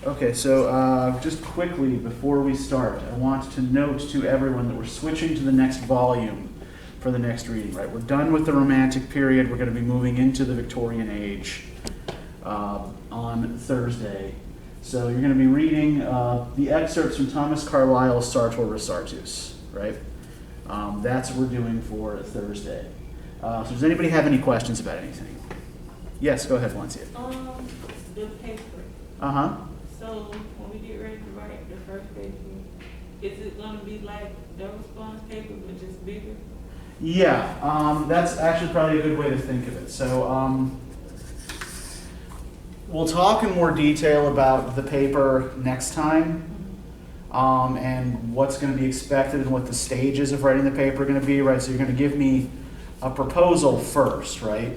Okay, so just quickly before we start, I want to note to everyone that we're switching to the next volume for the next reading, right? We're done with the Romantic period. We're going to be moving into the Victorian age on Thursday. So you're going to be reading the excerpts from Thomas Carlyle's Sartor Resartus, right? That's what we're doing for Thursday. So does anybody have any questions about anything? Yes, go ahead, Valencia. The paper. Uh-huh. So when we get ready to write the first paper, is it going to be like the response paper but just bigger? Yeah, that's actually probably a good way to think of it. So we'll talk in more detail about the paper next time, and what's going to be expected and what the stages of writing the paper are going to be, right? So you're going to give me a proposal first, right?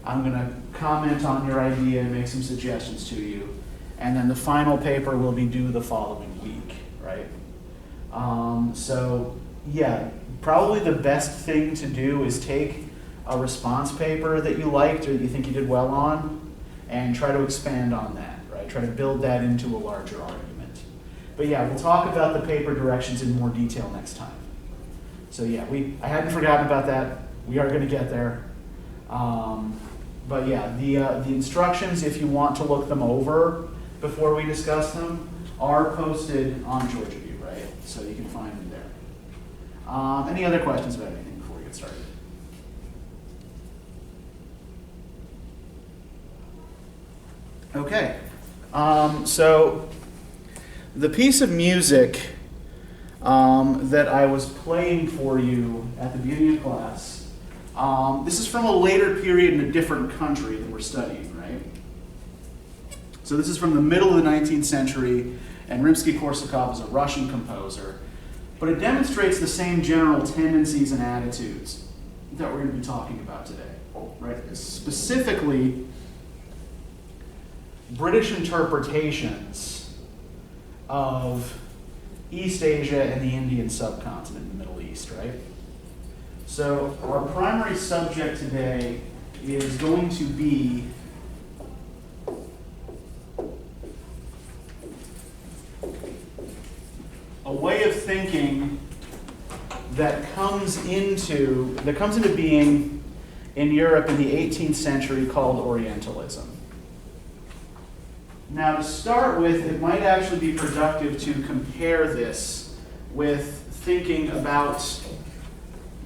I'm going to comment on your idea and make some suggestions to you. And then the final paper will be due the following week, right? So, yeah, probably the best thing to do is take a response paper that you liked or that you think you did well on and try to expand on that, right? Try to build that into a larger argument. But yeah, we'll talk about the paper directions in more detail next time. So yeah, I hadn't forgotten about that. We are going to get there. But yeah, the instructions, if you want to look them over before we discuss them, are posted on Georgia View, right? So you can find them there. Any other questions about anything before we get started? Okay. So the piece of music that I was playing for you at the beginning of class, this is from a later period in a different country that we're studying, right? So this is from the middle of the 19th century, and Rimsky-Korsakov is a Russian composer. But it demonstrates the same general tendencies and attitudes that we're going to be talking about today, right? Specifically, British interpretations of East Asia and the Indian subcontinent in the Middle East, right? So our primary subject today is going to be a way of thinking that comes into being in Europe in the 18th century called Orientalism. Now, to start with, it might actually be productive to compare this with thinking about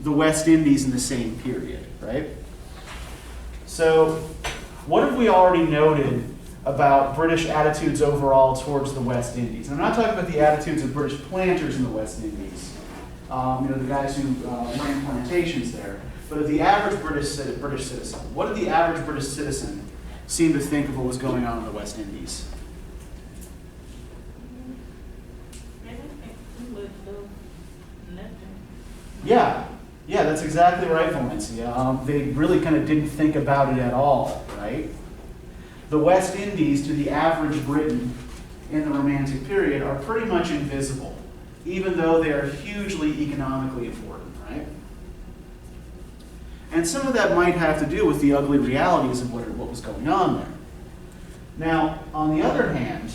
the West Indies in the same period, right? So, what have we already noted about British attitudes overall towards the West Indies? And I'm not talking about the attitudes of British planters in the West Indies, the guys who ran plantations there, but of the average British citizen. What did the average British citizen seem to think of what was going on in the West Indies? Yeah, that's exactly right, Valencia. They really kind of didn't think about it at all, right? The West Indies, to the average Briton in the Romantic period, are pretty much invisible, even though they are hugely economically important, right? And some of that might have to do with the ugly realities of what was going on there. Now, on the other hand,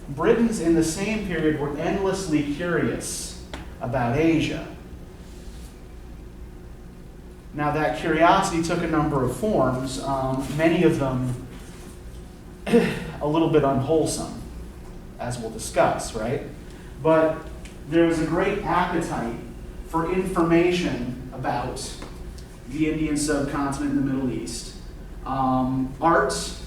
Britons in the same period were endlessly curious about Asia. Now, that curiosity took a number of forms, many of them a little bit unwholesome, as we'll discuss, right? But there was a great appetite for information about the Indian subcontinent and the Middle East. Arts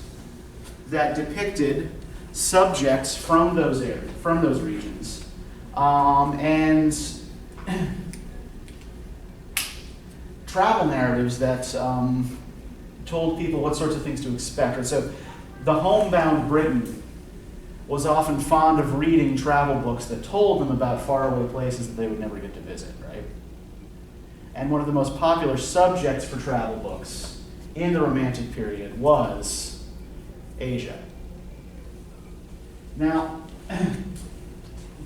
that depicted subjects from those areas, from those regions, and travel narratives that told people what sorts of things to expect. Right? So the homebound Briton was often fond of reading travel books that told them about faraway places that they would never get to visit, right? And one of the most popular subjects for travel books in the Romantic period was Asia. Now,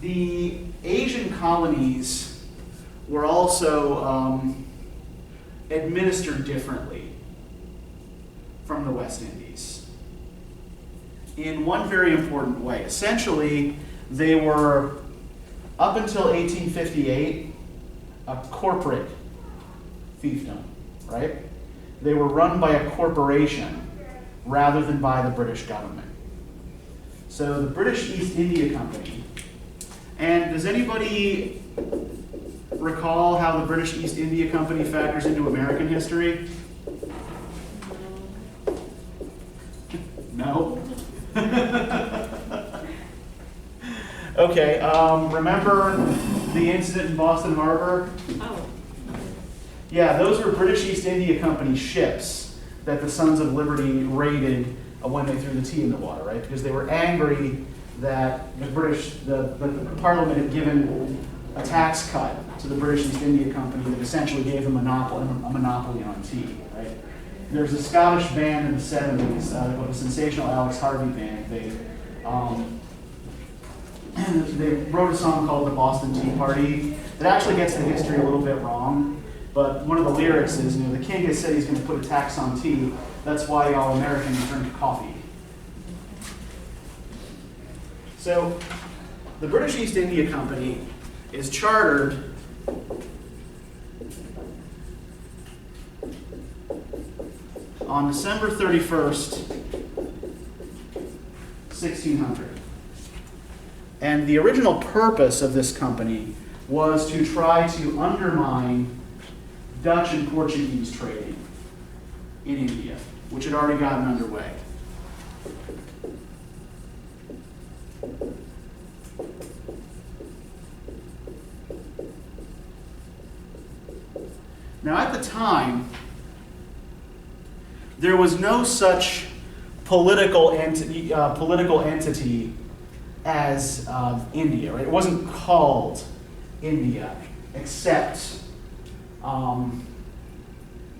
the Asian colonies were also administered differently from the West Indies. in one very important way. Essentially, they were, up until 1858, a corporate fiefdom, right? They were run by a corporation rather than by the British government. So the British East India Company, and does anybody recall how the British East India Company factors into American history? No? Okay, remember the incident in Boston Harbor? Oh. Yeah, those were British East India Company ships that the Sons of Liberty raided when they threw the tea in the water, right? Because they were angry that the Parliament had given a tax cut to the British East India Company that essentially gave them a monopoly on tea, right? There's a Scottish band in the 70s, called the Sensational Alex Harvey Band. They wrote a song called The Boston Tea Party. It actually gets the history a little bit wrong, but one of the lyrics is, the king has said he's going to put a tax on tea. That's why all Americans drink coffee. So, the British East India Company is chartered on December 31st, 1600. And the original purpose of this company was to try to undermine Dutch and Portuguese trading in India, which had already gotten underway. Now, at the time, there was no such political entity as India, right? It wasn't called India, except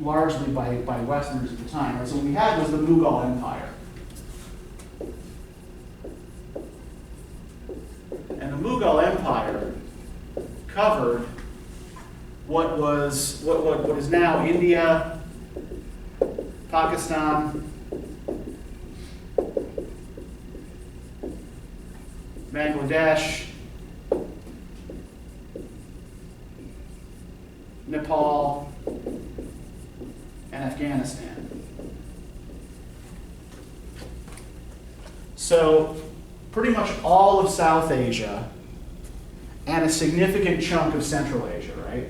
largely by Westerners at the time. Right? So what we had was the Mughal Empire. And the Mughal Empire covered what is now India, Pakistan, Bangladesh, Nepal, and Afghanistan. So pretty much all of South Asia and a significant chunk of Central Asia, right?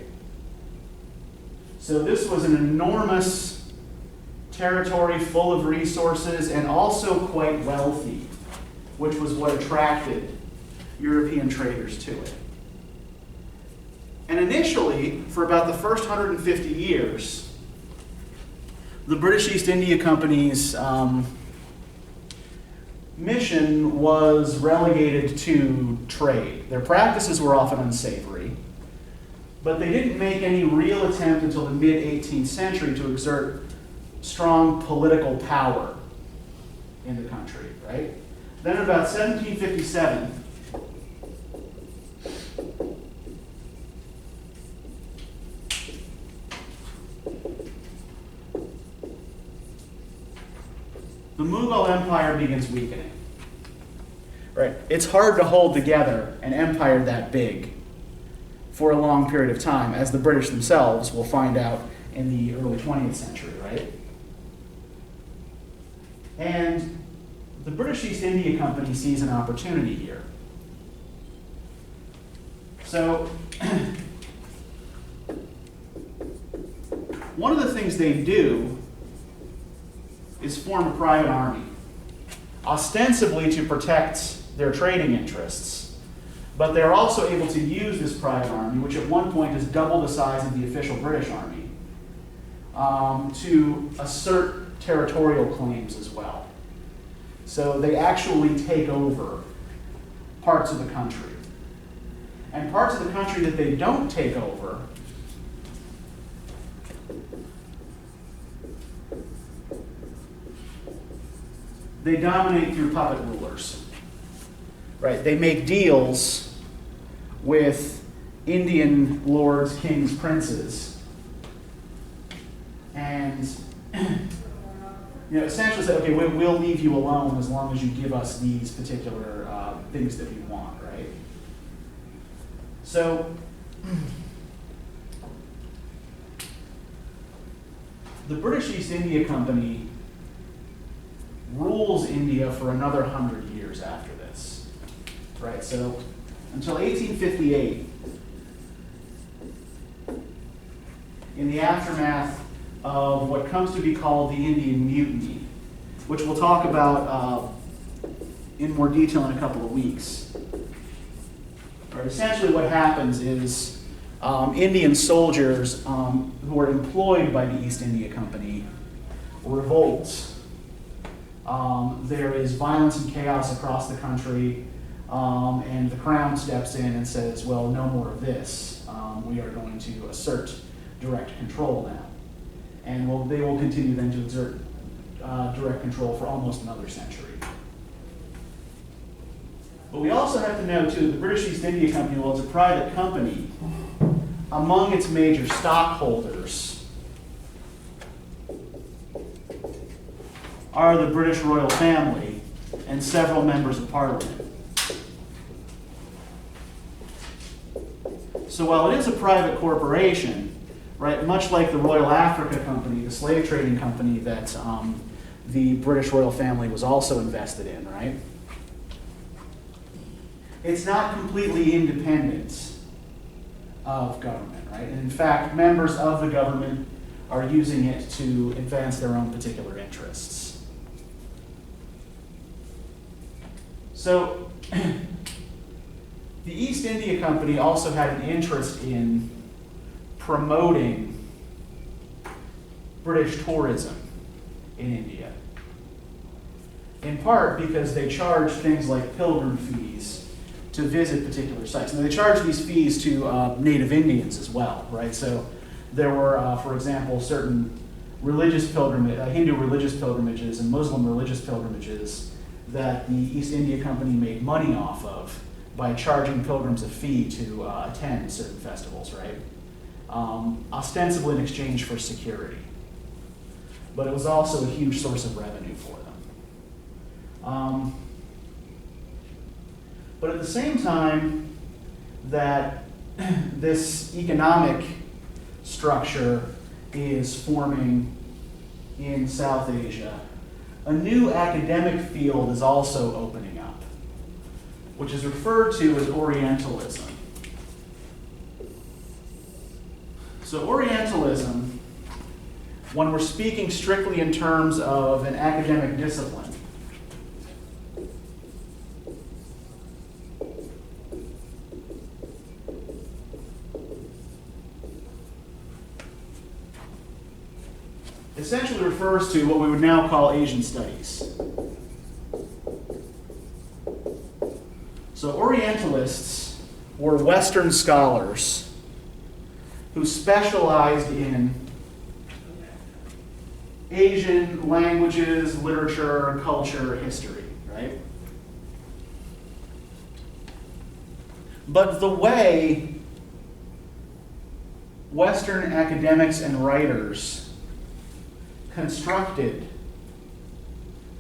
So this was an enormous territory full of resources and also quite wealthy, which was what attracted European traders to it. And initially, for about the first 150 years, the British East India Company's mission was relegated to trade. Their practices were often unsavory, but they didn't make any real attempt until the mid-18th century to exert strong political power in the country, right? Then in about 1757, the Mughal Empire begins weakening. Right? It's hard to hold together an empire that big for a long period of time, as the British themselves will find out in the early 20th century, right? And the British East India Company sees an opportunity here. So, one of the things they do is form a private army, ostensibly to protect their trading interests, but they're also able to use this private army, which at one point is double the size of the official British army, to assert territorial claims as well. So they actually take over parts of the country. And parts of the country that they don't take over they dominate through puppet rulers. Right? They make deals with Indian lords, kings, princes, and essentially say, okay, we'll leave you alone as long as you give us these particular things that we want, right? So, the British East India Company rules India for another 100 years after this, right? So, until 1858, in the aftermath of what comes to be called the Indian Mutiny, which we'll talk about in more detail in a couple of weeks. Right, essentially what happens is Indian soldiers who are employed by the East India Company revolt. There is violence and chaos across the country, and the Crown steps in and says, well, no more of this. We are going to assert direct control now. And they will continue then to exert direct control for almost another century. But we also have to know, too, the British East India Company, well, it's a private company. Among its major stockholders are the British royal family and several members of Parliament. So while it is a private corporation, right, much like the Royal Africa Company, the slave trading company that the British royal family was also invested in, right? It's not completely independent of government, right? And in fact, members of the government are using it to advance their own particular interests. So, the East India Company also had an interest in promoting British tourism in India. In part because they charged things like pilgrim fees to visit particular sites. And they charged these fees to native Indians as well, right? So there were, for example, certain religious Hindu religious pilgrimages and Muslim religious pilgrimages that the East India Company made money off of by charging pilgrims a fee to attend certain festivals, right? Ostensibly in exchange for security. But it was also a huge source of revenue for them. But at the same time that this economic structure is forming in South Asia, a new academic field is also opening up, which is referred to as Orientalism. So Orientalism, when we're speaking strictly in terms of an academic discipline, essentially refers to what we would now call Asian studies. So Orientalists were Western scholars who specialized in Asian languages, literature, culture, history, right? But the way Western academics and writers constructed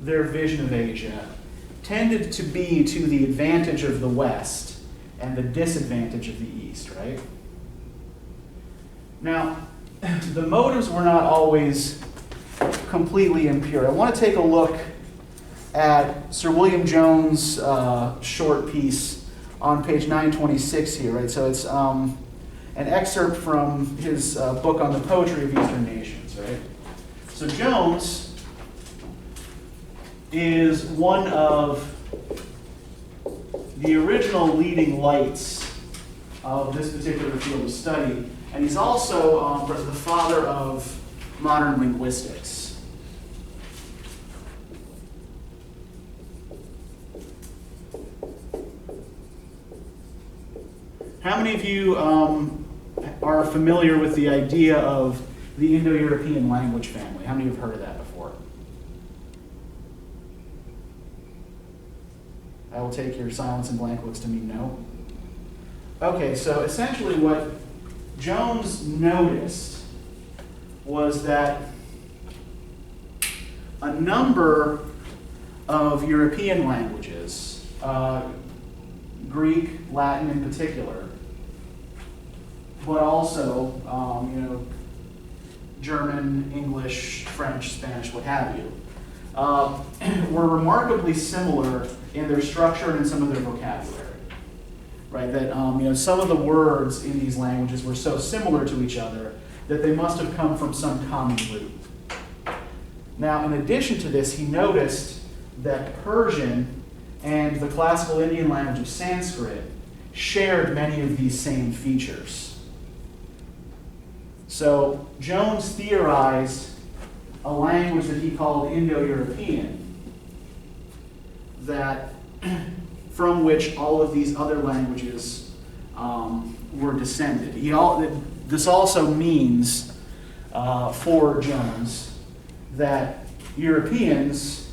their vision of Asia tended to be to the advantage of the West and the disadvantage of the East, right? Now, the motives were not always completely impure. I want to take a look at Sir William Jones' short piece on page 926 here, right? So it's an excerpt from his book on the poetry of Eastern nations, right? So Jones is one of the original leading lights of this particular field of study, and he's also the father of modern linguistics. How many of you are familiar with the idea of the Indo-European language family? How many have heard of that before? I will take your silence and blank looks to mean no. Okay, so essentially what Jones noticed was that a number of European languages, Greek, Latin in particular, but also, German, English, French, Spanish, what have you, were remarkably similar in their structure and in some of their vocabulary. Right? That some of the words in these languages were so similar to each other that they must have come from some common root. Now, in addition to this, he noticed that Persian and the classical Indian language of Sanskrit shared many of these same features. So Jones theorized a language that he called Indo-European, that from which all of these other languages were descended. This also means, for Jones, that Europeans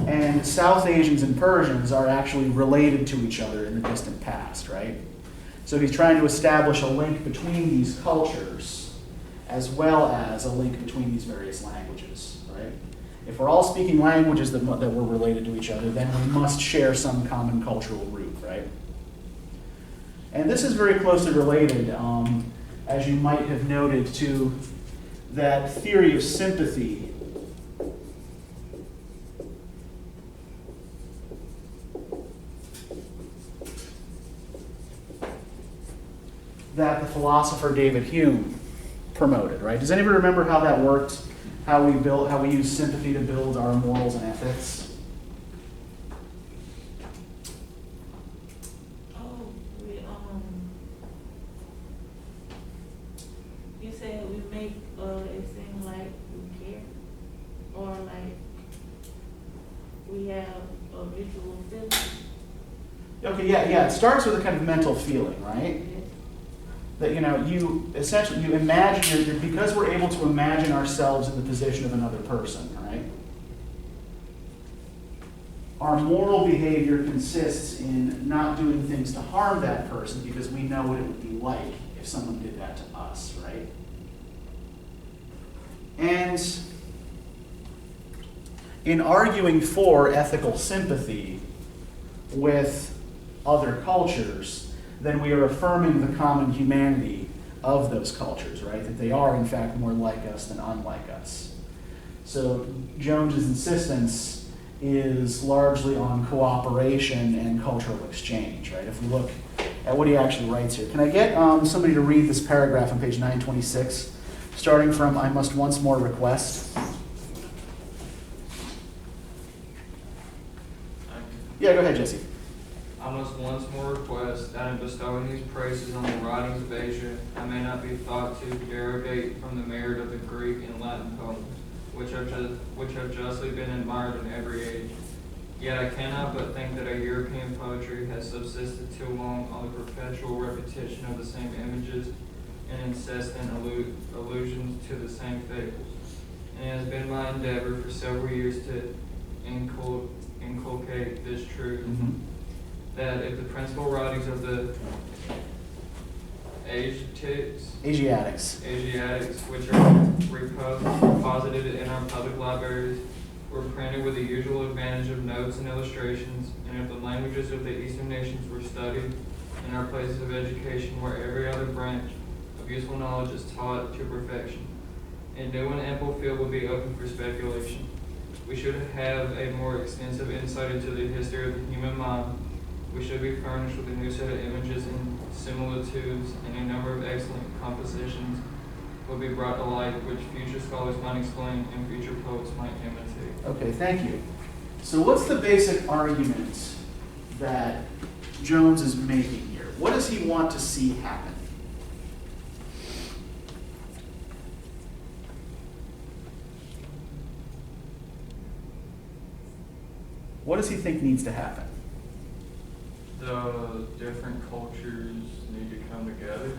and South Asians and Persians are actually related to each other in the distant past, right? So he's trying to establish a link between these cultures as well as a link between these various languages, right? If we're all speaking languages that we're related to each other, then we must share some common cultural root, right? And this is very closely related, as you might have noted, to that theory of sympathy that the philosopher David Hume promoted, right? Does anybody remember how that worked? How we use sympathy to build our morals and ethics? Oh, you said we make it seem like we care, or like we have a visual feeling. Okay, yeah. It starts with a kind of mental feeling, right? Yes. That you essentially imagine, because we're able to imagine ourselves in the position of another person, right? Our moral behavior consists in not doing things to harm that person because we know what it would be like if someone did that to us, right? And in arguing for ethical sympathy with other cultures, then we are affirming the common humanity of those cultures, right? That they are, in fact, more like us than unlike us. So Jones's insistence is largely on cooperation and cultural exchange, right? If we look at what he actually writes here. Can I get somebody to read this paragraph on page 926, starting from "I must once more request"? Yeah, go ahead, Jesse. I must once more request that in bestowing these praises on the writings of Asia, I may not be thought to derogate from the merit of the Greek and Latin poems, which have justly been admired in every age. Yet I cannot but think that our European poetry has subsisted too long on the perpetual repetition of the same images and incessant allusions to the same fables. And it has been my endeavor for several years to inculcate this truth. Mm-hmm. That if the principal writings of the Asiatics, which are reposited in our public libraries, were printed with the usual advantage of notes and illustrations, and if the languages of the Eastern nations were studied in our places of education where every other branch of useful knowledge is taught to perfection, a new and ample field would be open for speculation. We should have a more extensive insight into the history of the human mind. We should be furnished with a new set of images and similitudes, and a number of excellent compositions will be brought to light, which future scholars might explain and future poets might imitate. Okay, thank you. So what's the basic argument that Jones is making here? What does he want to see happen? What does he think needs to happen? The different cultures need to come together.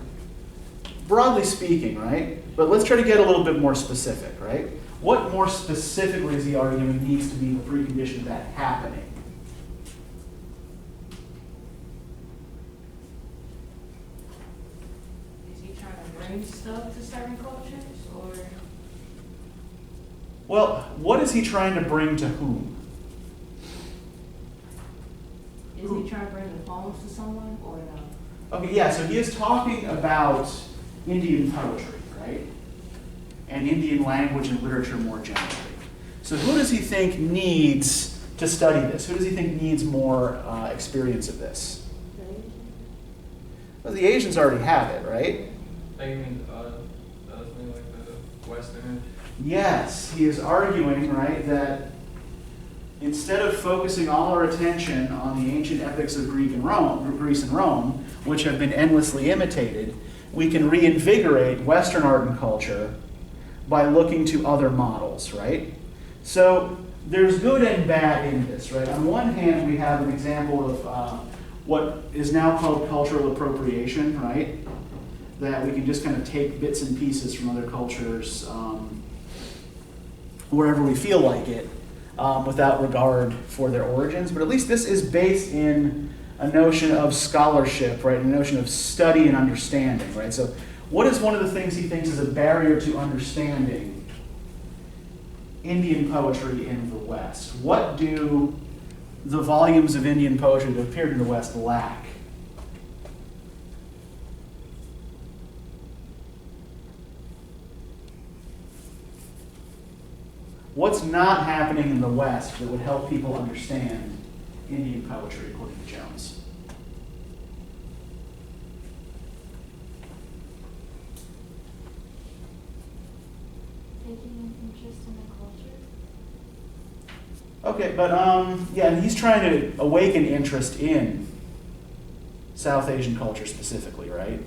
Broadly speaking, right? But let's try to get a little bit more specific, right? What more specifically is he arguing needs to be the precondition of that happening? Is he trying to bring stuff to certain cultures, or? Well, what is he trying to bring to whom? Is he trying to bring the poems to someone or no? Okay, yeah, so he is talking about Indian poetry, right? And Indian language and literature more generally. So who does he think needs to study this? Who does he think needs more experience of this? Well, the Asians already have it, right? I think you mean mean like the Westerners. Yes, he is arguing, right, that instead of focusing all our attention on the ancient epics of Greece and Rome, which have been endlessly imitated, we can reinvigorate Western art and culture by looking to other models, right? So there's good and bad in this, right? On one hand, we have an example of what is now called cultural appropriation, right? That we can just kind of take bits and pieces from other cultures wherever we feel like it, without regard for their origins. But at least this is based in a notion of scholarship, right? A notion of study and understanding, right? So what is one of the things he thinks is a barrier to understanding Indian poetry in the West? What do the volumes of Indian poetry that appeared in the West lack? What's not happening in the West that would help people understand Indian poetry, according to Jones? Taking an interest in the culture. Okay, but yeah, and he's trying to awaken interest in South Asian culture specifically, right?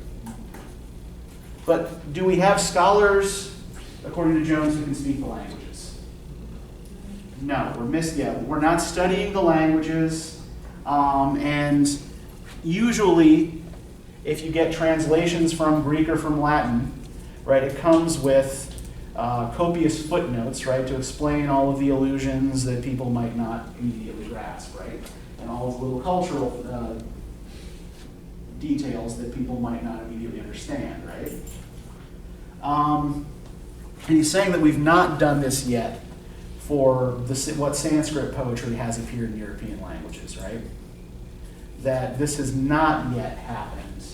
But do we have scholars, according to Jones, who can speak the languages? No, we're not studying the languages, and usually, if you get translations from Greek or from Latin, right, it comes with copious footnotes, right, to explain all of the allusions that people might not immediately grasp, right, and all of the little cultural details that people might not immediately understand, right? And he's saying that we've not done this yet for what Sanskrit poetry has appeared in European languages, right? That this has not yet happened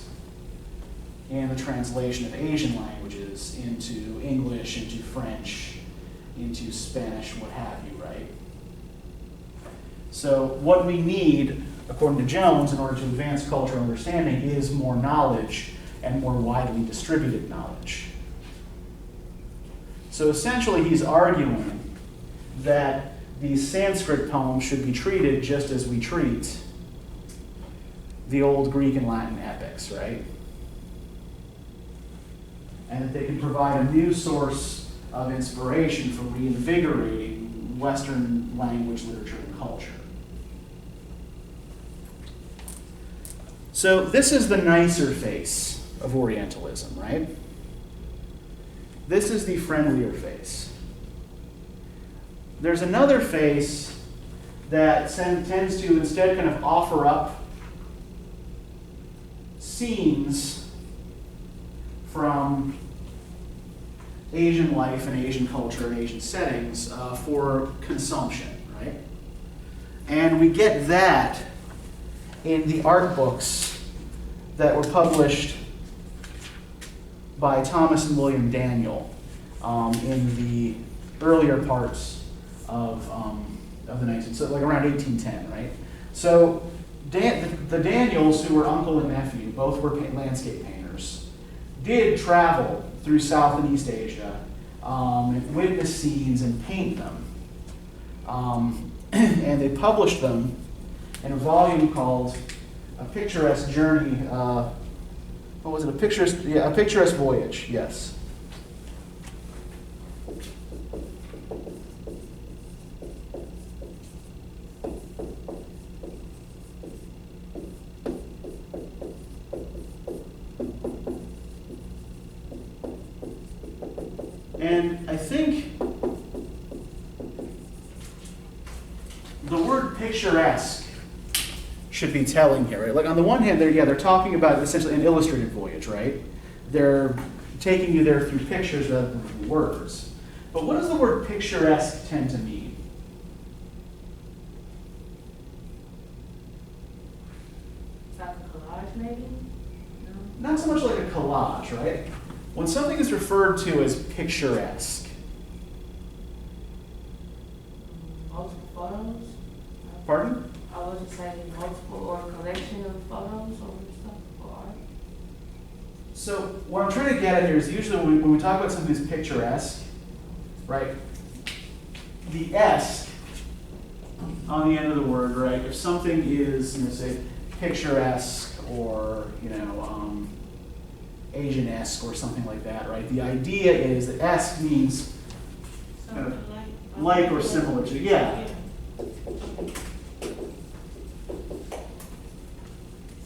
in the translation of Asian languages into English, into French, into Spanish, what have you, right? So what we need, according to Jones, in order to advance cultural understanding is more knowledge and more widely distributed knowledge. So essentially he's arguing that these Sanskrit poems should be treated just as we treat the old Greek and Latin epics, right? And that they can provide a new source of inspiration for reinvigorating Western language, literature, and culture. So this is the nicer face of Orientalism, right? This is the friendlier face. There's another face that tends to instead kind of offer up scenes from Asian life and Asian culture and Asian settings for consumption, right? And we get that in the art books that were published by Thomas and William Daniel in the earlier parts of the 19th, so like around 1810, right? So the Daniels, who were uncle and nephew, both were landscape painters, did travel through South and East Asia and witness scenes and paint them. And they published them in a volume called A Picturesque Journey. What was it? A Picturesque Voyage, yes. And I think the word picturesque should be telling here, right? Like on the one hand, they're talking about essentially an illustrated voyage, right? They're taking you there through pictures rather than through words. But what does the word picturesque tend to mean? It's like a collage maybe? No? Not so much like a collage, right? When something is referred to as picturesque, Multiple photos? pardon? I was just saying multiple or a collection of photos or stuff or art. So what I'm trying to get at here is usually when we talk about something that's picturesque, right? The esque on the end of the word, right? If something is, say, picturesque or, Asian-esque or something like that, right? The idea is that esque means kind of Something like or similar to, yeah.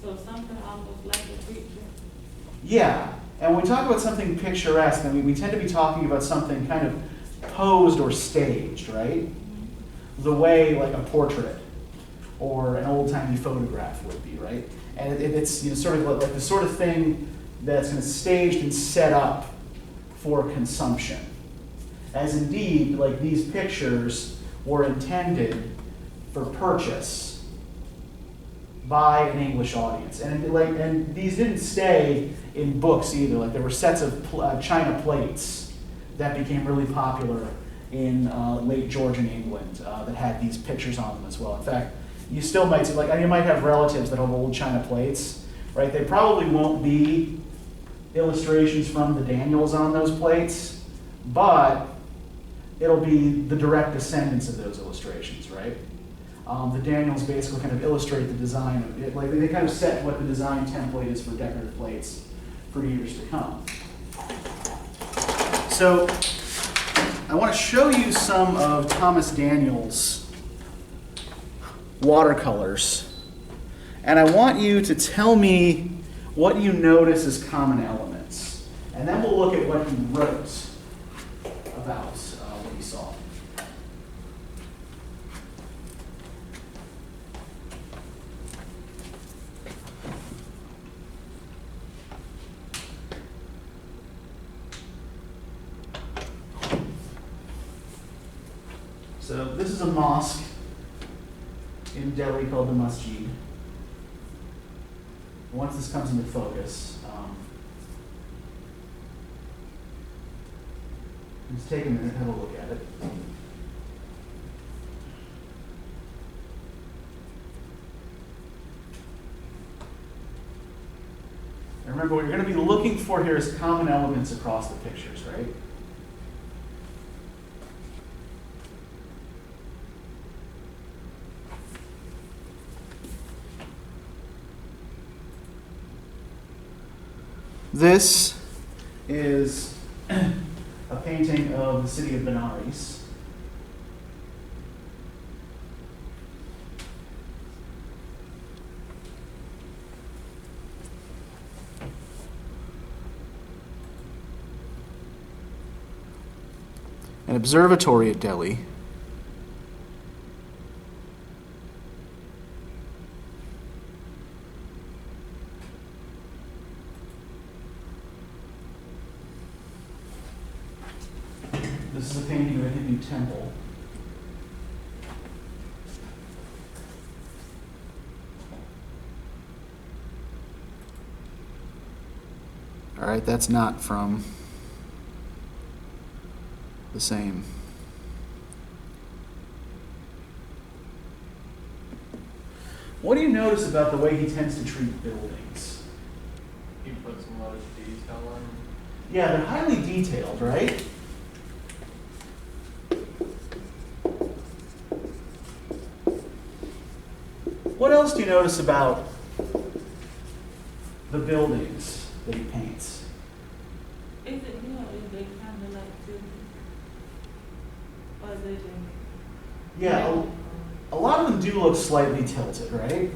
So something almost like a picture. Yeah, and when we talk about something picturesque, then we tend to be talking about something kind of posed or staged, right? The way like a portrait or an old-timey photograph would be, right? And it's sort of like the sort of thing that's kind of staged and set up for consumption. As indeed, like these pictures were intended for purchase by an English audience, and these didn't stay in books either. Like there were sets of china plates that became really popular in late Georgian England that had these pictures on them as well. In fact, you still might see, you might have relatives that have old china plates, right? They probably won't be illustrations from the Daniels on those plates, but it'll be the direct descendants of those illustrations, right? The Daniels basically kind of illustrate the design of it, they kind of set what the design template is for decorative plates for years to come. So I want to show you some of Thomas Daniels' watercolors, and I want you to tell me what you notice as common elements, and then we'll look at what he wrote about what he saw. So this is a mosque in Delhi called the Masjid. Once this comes into focus, just take a minute and have a look at it. And remember, what you're going to be looking for here is common elements across the pictures, right? This is a painting of the city of Benares. An observatory at Delhi. This is a painting of a Hindu temple. All right, that's not from the same. What do you notice about the way he tends to treat buildings? He puts a lot of detail on them. Yeah, they're highly detailed, right? What else do you notice about the buildings that he paints? Is it, is they kind of like to, or is it just? Yeah, a lot of them do look slightly tilted, right?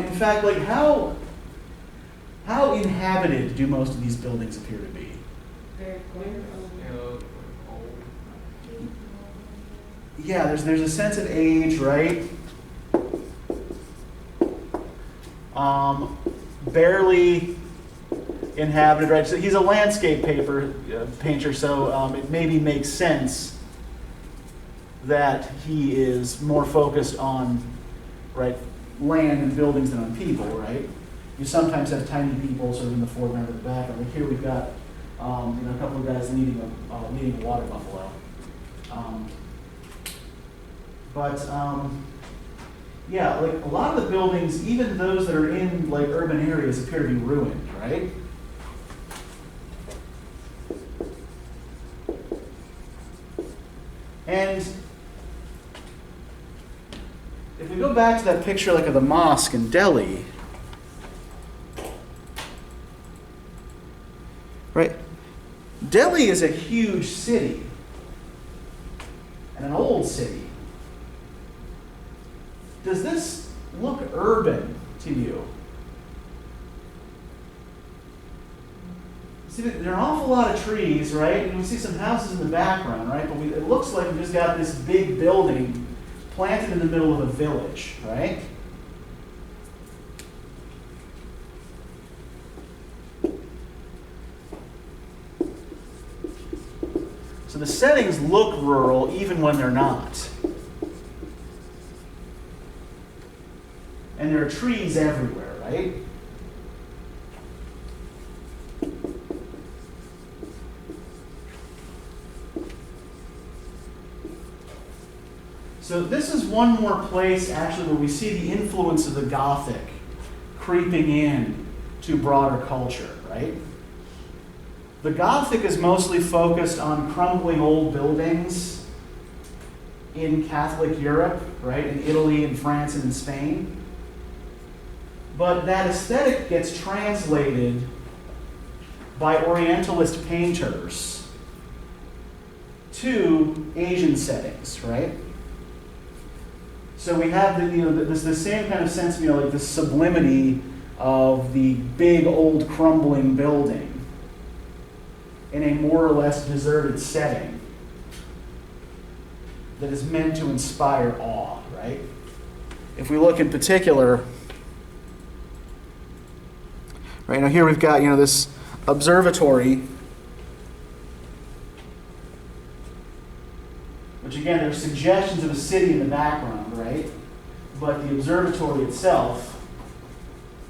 In fact, how inhabited do most of these buildings appear to be? Very clear. Old. Yeah, there's a sense of age, right? inhabited, right? So he's a landscape painter, so it maybe makes sense that he is more focused on, right, land and buildings than on people, right? You sometimes have tiny people sort of in the foreground or the background. Like here we've got a couple of guys leading a water buffalo. Yeah, like a lot of the buildings, even those that are in like urban areas, appear to be ruined, right? And if we go back to that picture like of the mosque in Delhi, right? Delhi is a huge city and an old city. Does this look urban to you? See, there are an awful lot of trees, right? And we see some houses in the background, right? But it looks like we just got this big building planted in the middle of a village, right? So the settings look rural even when they're not. And there are trees everywhere, right? So this is one more place actually where we see the influence of the Gothic creeping in to broader culture, right? The Gothic is mostly focused on crumbling old buildings in Catholic Europe, right? In Italy and France and in Spain. But that aesthetic gets translated by Orientalist painters to Asian settings, right? So we have the same kind of sense of like the sublimity of the big old crumbling building in a more or less deserted setting that is meant to inspire awe, right? If we look in particular, right now here we've got this observatory, which again there's suggestions of a city in the background, right? But the observatory itself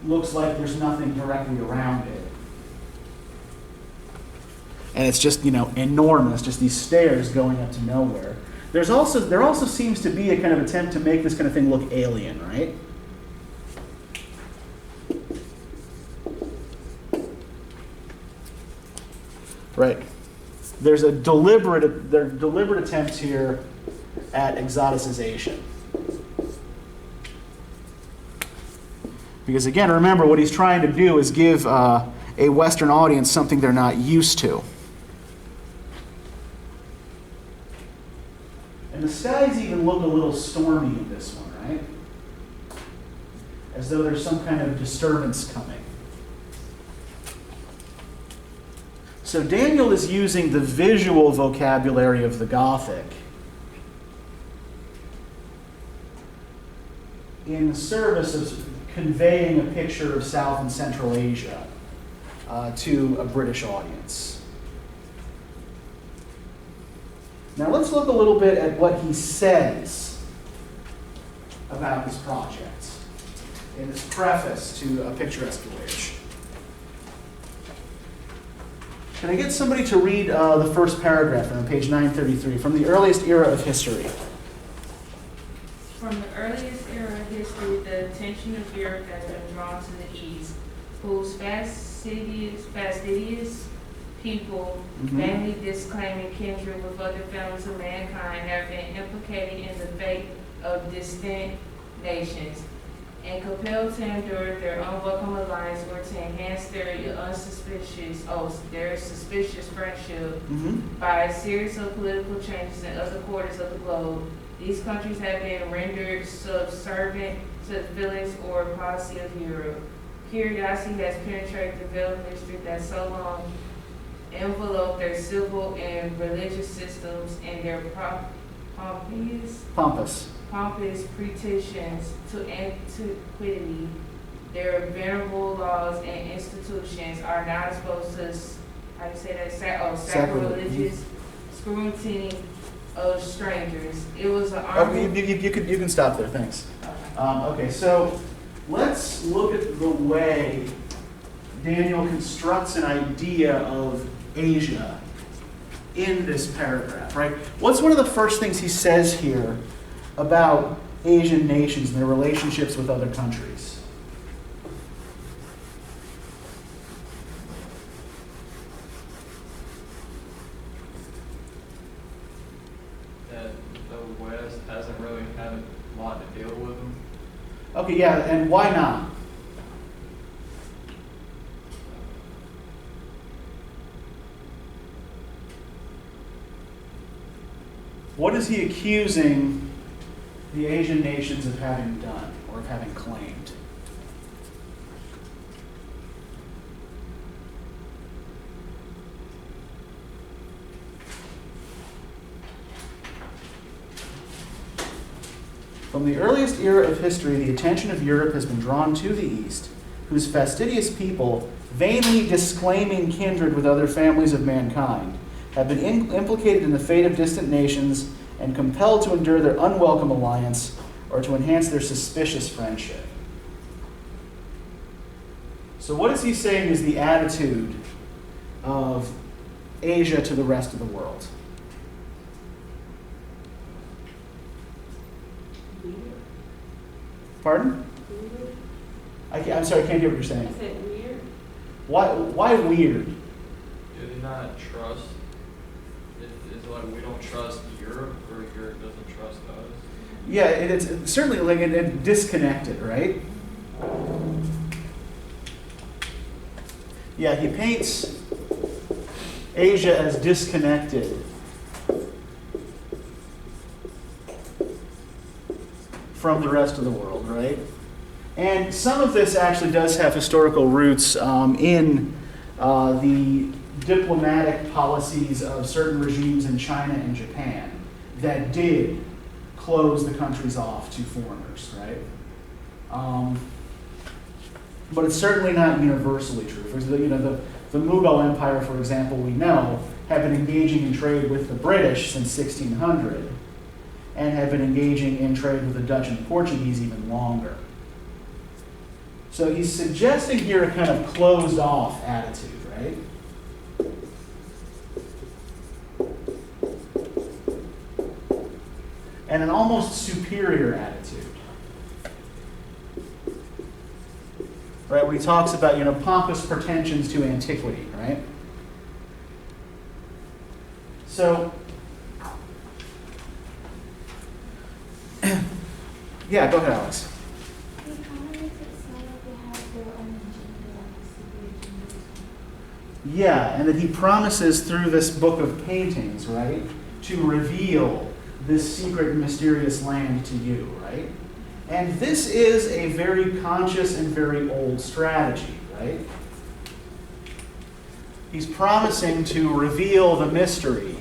looks like there's nothing directly around it. And it's just, enormous, just these stairs going up to nowhere. There also seems to be a kind of attempt to make this kind of thing look alien, right? Right. There's deliberate attempts here at exoticization. Because again, remember what he's trying to do is give a Western audience something they're not used to. And the skies even look a little stormy in this one, right? As though there's some kind of disturbance coming. So Daniel is using the visual vocabulary of the Gothic in the service of conveying a picture of South and Central Asia to a British audience. Now let's look a little bit at what he says about this project in his preface to A Picturesque Voyage. Can I get somebody to read the first paragraph on page 933, from the earliest era of history? From the earliest era of history, the attention of Europe has been drawn to the East, whose fastidious people, vainly disclaiming kindred with other families of mankind, have been implicated in the fate of distant nations, and compelled to endure their unwelcome alliance or to enhance their suspicious friendship by a series of political changes in other quarters of the globe. These countries have been rendered subservient to the feelings or policy of Europe. Curiosity has penetrated the veil of history that so long enveloped their civil and religious systems and their pompous pretensions to antiquity Their venerable laws and institutions are not exposed to, how do you say that, sacrilegious scrutiny of strangers. It was an army. You can stop there, thanks. Okay, so let's look at the way Daniel constructs an idea of Asia in this paragraph, right? What's one of the first things he says here about Asian nations and their relationships with other countries? That the West hasn't really had a lot to deal with them. Okay, yeah, and why not? What is he accusing the Asian nations of having done or of having claimed? From the earliest era of history, the attention of Europe has been drawn to the East, whose fastidious people, vainly disclaiming kindred with other families of mankind, have been implicated in the fate of distant nations and compelled to endure their unwelcome alliance or to enhance their suspicious friendship. So what is he saying is the attitude of Asia to the rest of the world? Weird. Pardon? Weird. I'm sorry, I can't hear what you're I saying. said weird. Why weird? Do they not trust? Is like we don't trust Europe, or Europe doesn't trust us? Yeah, it's certainly like it disconnected, right? Yeah, he paints Asia as disconnected from the rest of the world, right? And some of this actually does have historical roots in the diplomatic policies of certain regimes in China and Japan that did close the countries off to foreigners, right? But it's certainly not universally true. For example, the Mughal Empire, for example, we know, had been engaging in trade with the British since 1600 and had been engaging in trade with the Dutch and Portuguese even longer. So he's suggesting here a kind of closed off attitude, right? And an almost superior attitude. Right, when he talks about, pompous pretensions to antiquity, right? So, yeah, go ahead, Alex. The economies itself, they have their own agenda, Yeah, and that he promises through this book of paintings, right, to reveal this secret and mysterious land to you, right? And this is a very conscious and very old strategy, right? He's promising to reveal the mystery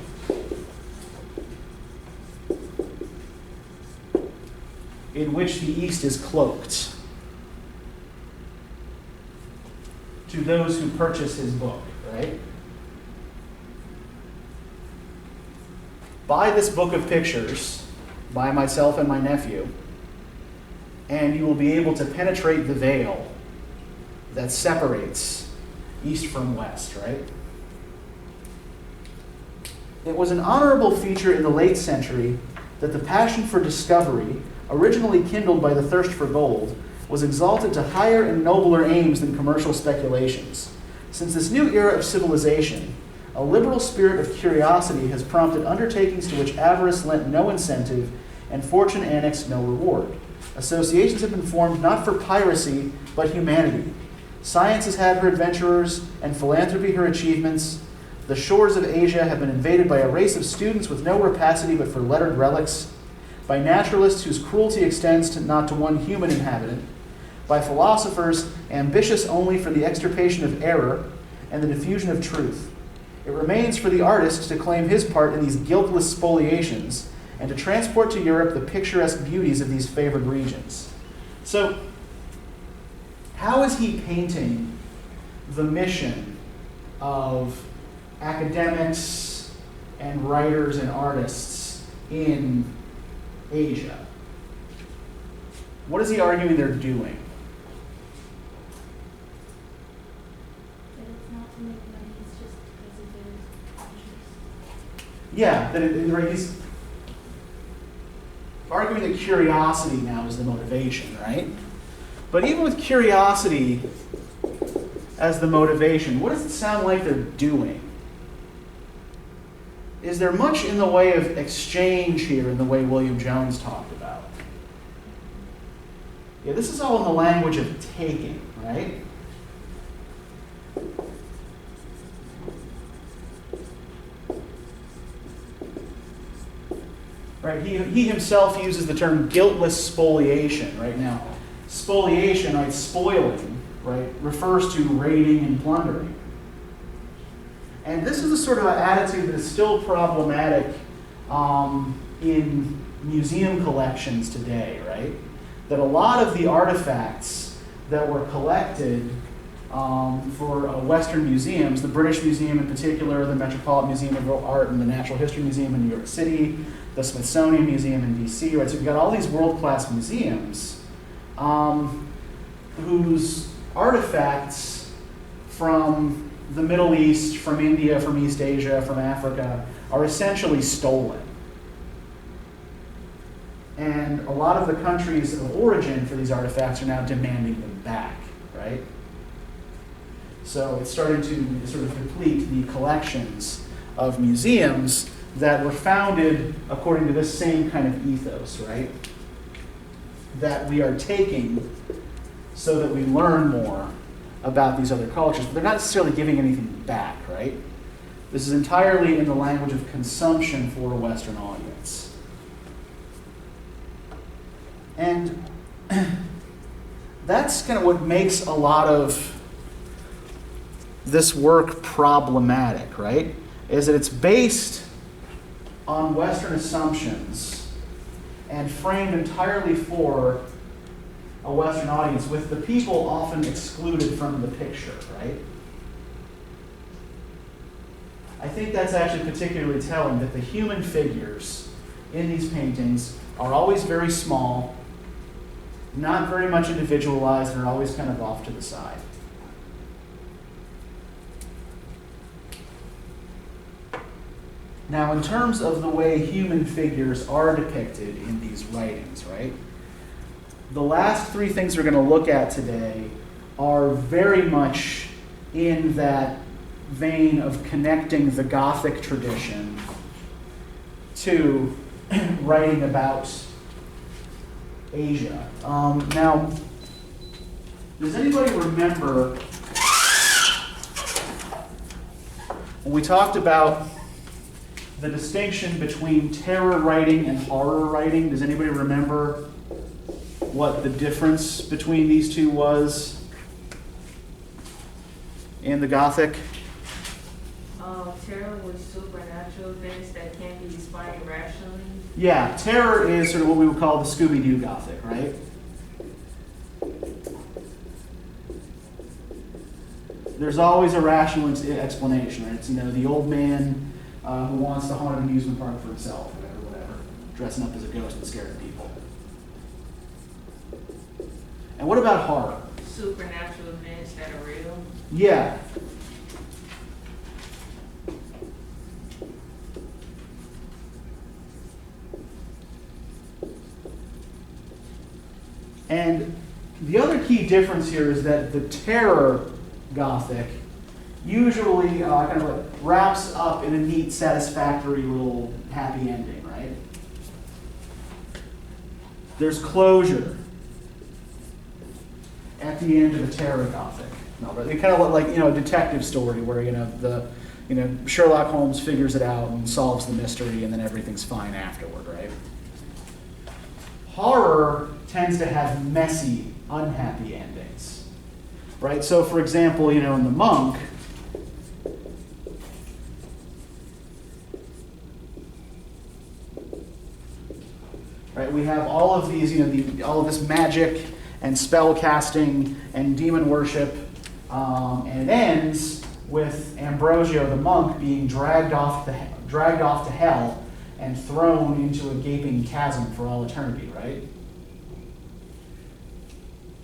in which the East is cloaked to those who purchase his book, right? Buy this book of pictures by myself and my nephew, and you will be able to penetrate the veil that separates East from West, right? It was an honorable feature in the late century that the passion for discovery, originally kindled by the thirst for gold, was exalted to higher and nobler aims than commercial speculations. Since this new era of civilization, a liberal spirit of curiosity has prompted undertakings to which avarice lent no incentive and fortune annexed no reward. Associations have been formed not for piracy, but humanity. Science has had her adventurers, and philanthropy her achievements. The shores of Asia have been invaded by a race of students with no rapacity but for lettered relics, by naturalists whose cruelty extends not to one human inhabitant, by philosophers ambitious only for the extirpation of error and the diffusion of truth. It remains for the artist to claim his part in these guiltless spoliations and to transport to Europe the picturesque beauties of these favored regions. So, how is he painting the mission of academics and writers and artists in Asia? What is he arguing they're doing? That it's not to make money, it's just because of their interest. Yeah, right, he's arguing that curiosity now is the motivation, right? But even with curiosity as the motivation, what does it sound like they're doing? Is there much in the way of exchange here in the way William Jones talked about? Yeah, this is all in the language of taking, right? Right, he himself uses the term guiltless spoliation right now. Spoliation, right, spoiling, right, refers to raiding and plundering. And this is a sort of an attitude that is still problematic in museum collections today, right? That a lot of the artifacts that were collected for Western museums, the British Museum in particular, the Metropolitan Museum of Art and the Natural History Museum in New York City, the Smithsonian Museum in DC, right? So you've got all these world-class museums whose artifacts from the Middle East, from India, from East Asia, from Africa, are essentially stolen. And a lot of the countries of origin for these artifacts are now demanding them back, right? So it's starting to sort of deplete the collections of museums that were founded according to this same kind of ethos, right? That we are taking so that we learn more about these other cultures, but they're not necessarily giving anything back, right? This is entirely in the language of consumption for a Western audience. And that's kind of what makes a lot of this work problematic, right? Is that it's based on Western assumptions and framed entirely for a Western audience, with the people often excluded from the picture, right? I think that's actually particularly telling, that the human figures in these paintings are always very small, not very much individualized, and are always kind of off to the side. Now, in terms of the way human figures are depicted in these writings, right? The last three things we're going to look at today are very much in that vein of connecting the Gothic tradition to writing about Asia. Now, does anybody remember when we talked about the distinction between terror writing and horror writing? Does anybody remember what the difference between these two was in the Gothic? Terror was supernatural events that can't be explained rationally. Yeah, terror is sort of what we would call the Scooby-Doo Gothic, right? There's always a rational explanation, right? It's, you know, the old man who wants to haunt an amusement park for himself, whatever, dressing up as a ghost and scaring people. And what about horror? Supernatural events that are real. Yeah. And the other key difference here is that the terror Gothic usually kind of like wraps up in a neat, satisfactory little happy ending, right? There's closure at the end of a terror Gothic novel. It kind of like, you know, a detective story where, Sherlock Holmes figures it out and solves the mystery, and then everything's fine afterward, right? Horror tends to have messy, unhappy endings, right? So, for example, in The Monk, right, we have all of these, all of this magic and spell casting and demon worship. And it ends with Ambrosio the monk being dragged off to hell and thrown into a gaping chasm for all eternity, right?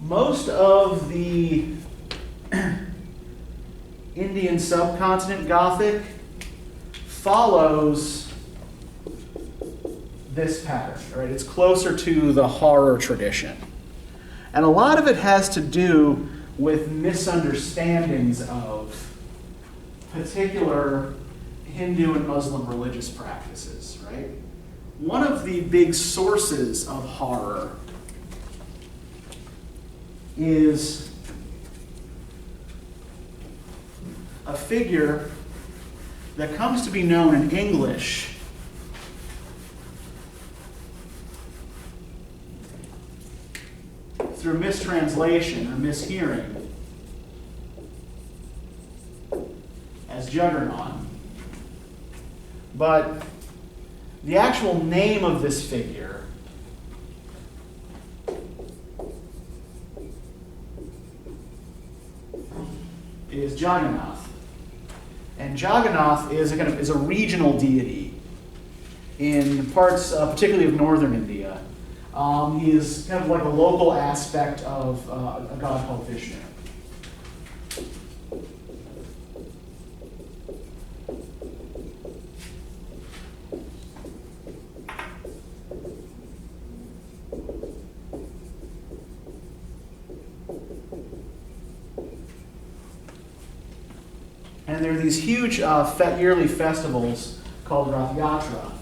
Most of the Indian subcontinent Gothic follows this pattern, right? It's closer to the horror tradition. And a lot of it has to do with misunderstandings of particular Hindu and Muslim religious practices, right? One of the big sources of horror is a figure that comes to be known in English through mistranslation or mishearing as Juggernaut. But the actual name of this figure is Jagannath. And Jagannath is a regional deity in parts, particularly of northern India. He is kind of like a local aspect of a god called Vishnu. And there are these huge yearly festivals called Rath Yatra.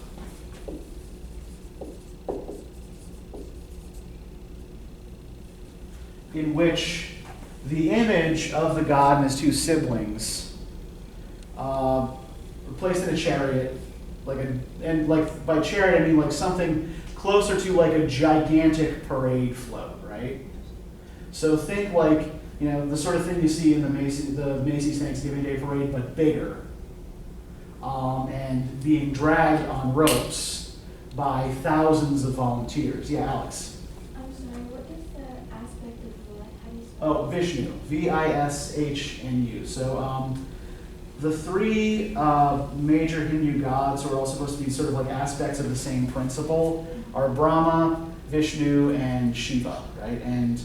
In which the image of the god and his two siblings are placed in a chariot, and by chariot I mean like something closer to like a gigantic parade float, right? So think like, you know, the sort of thing you see in the Macy's Thanksgiving Day Parade, but bigger, and being dragged on ropes by thousands of volunteers. Yeah, Alex. I'm sorry, what is the aspect of what? How do you spell Oh, Vishnu, Vishnu. So the three major Hindu gods, who are all supposed to be sort of like aspects of the same principle, are Brahma, Vishnu, and Shiva, right? And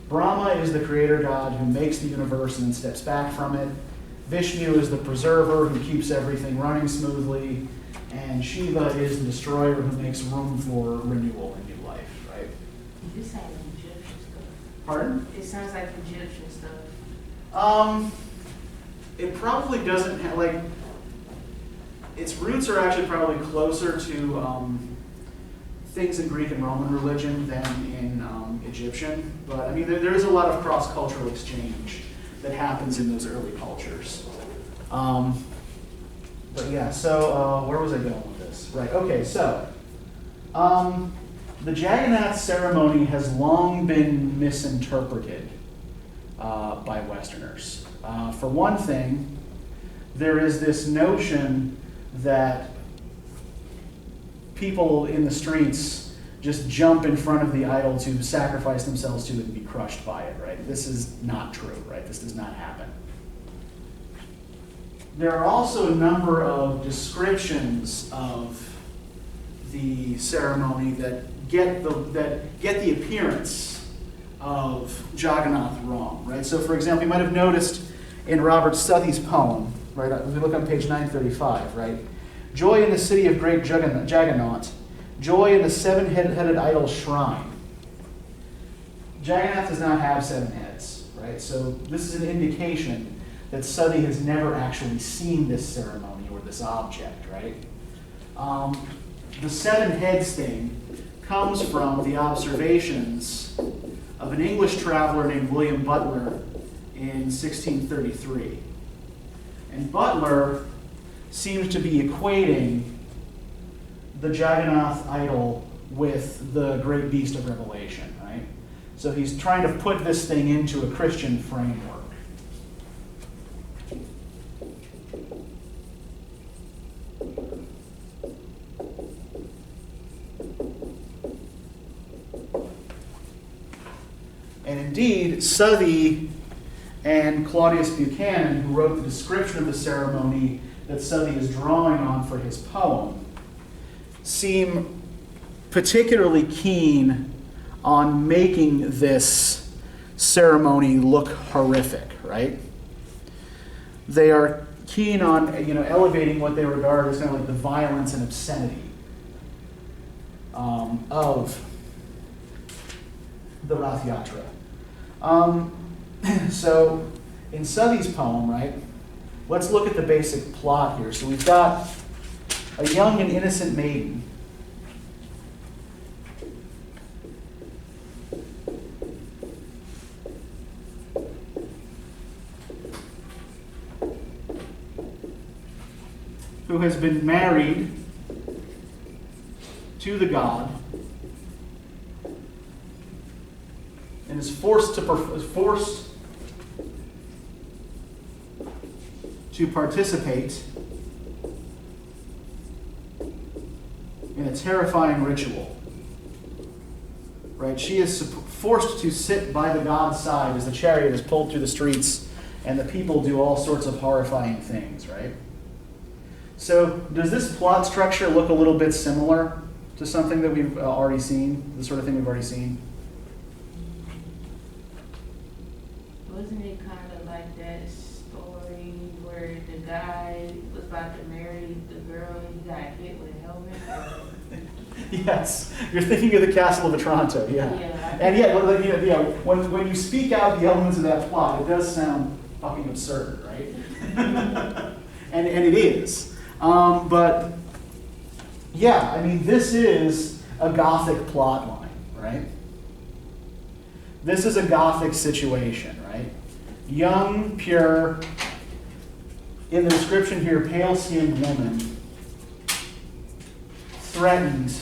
Brahma is the creator god who makes the universe and then steps back from it. Vishnu is the preserver who keeps everything running smoothly. And Shiva is the destroyer who makes room for renewal and new life, right? This sounds like Egyptian stuff. Pardon? It sounds like Egyptian stuff. It probably doesn't have, like, its roots are actually probably closer to things in Greek and Roman religion than in Egyptian. But I mean, there is a lot of cross-cultural exchange that happens in those early cultures. But yeah, so where was I going with this? Right, okay, so the Jagannath ceremony has long been misinterpreted by Westerners. For one thing, there is this notion that people in the streets just jump in front of the idol to sacrifice themselves to it and be crushed by it, right? This is not true, right? This does not happen. There are also a number of descriptions of the ceremony that get the appearance of Jagannath wrong, right? So, for example, you might have noticed in Robert Southey's poem, right? If we look on page 935, right? Joy in the city of great Jagannath, joy in the seven-headed idol's shrine. Jagannath does not have 7 heads, right? So this is an indication that Southey has never actually seen this ceremony or this object, right? The 7 heads thing comes from the observations of an English traveler named William Butler in 1633. And Butler seems to be equating the Jagannath idol with the great beast of Revelation, right? So he's trying to put this thing into a Christian framework. And indeed, Southey and Claudius Buchanan, who wrote the description of the ceremony that Southey is drawing on for his poem, seem particularly keen on making this ceremony look horrific, right? They are keen on, elevating what they regard as kind of like the violence and obscenity of the Rath Yatra. So, in Southey's poem, right, let's look at the basic plot here. So we've got a young and innocent maiden who has been married to the god and is forced to participate in a terrifying ritual. Right? She is forced to sit by the god's side as the chariot is pulled through the streets and the people do all sorts of horrifying things, right? So, does this plot structure look a little bit similar to something that we've already seen? The sort of thing we've already seen? Wasn't it kind of like that story where the guy was about to marry the girl and he got hit with a helmet? Yes, you're thinking of the Castle of Otranto, yeah. Yeah. And when you speak out the elements of that plot, it does sound fucking absurd, right? and it is. But yeah, I mean, this is a Gothic plot line, right? This is a Gothic situation, right? Young, pure, in the description here, pale-skinned woman, threatened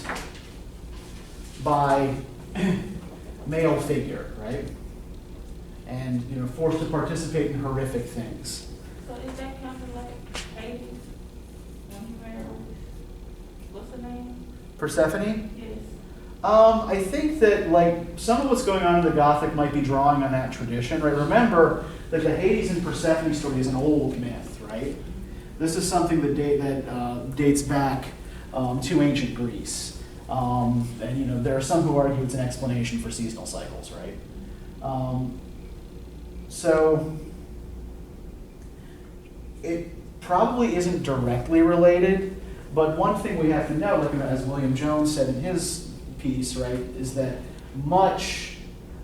by male figure, right? And forced to participate in horrific things. So is that kind of like Hades? What's the name? Persephone? Yes. I think that some of what's going on in the Gothic might be drawing on that tradition, right? Remember that the Hades and Persephone story is an old myth, right? This is something that dates back to ancient Greece, and there are some who argue it's an explanation for seasonal cycles, right? So it probably isn't directly related, but one thing we have to know, as William Jones said in his piece, right, is that much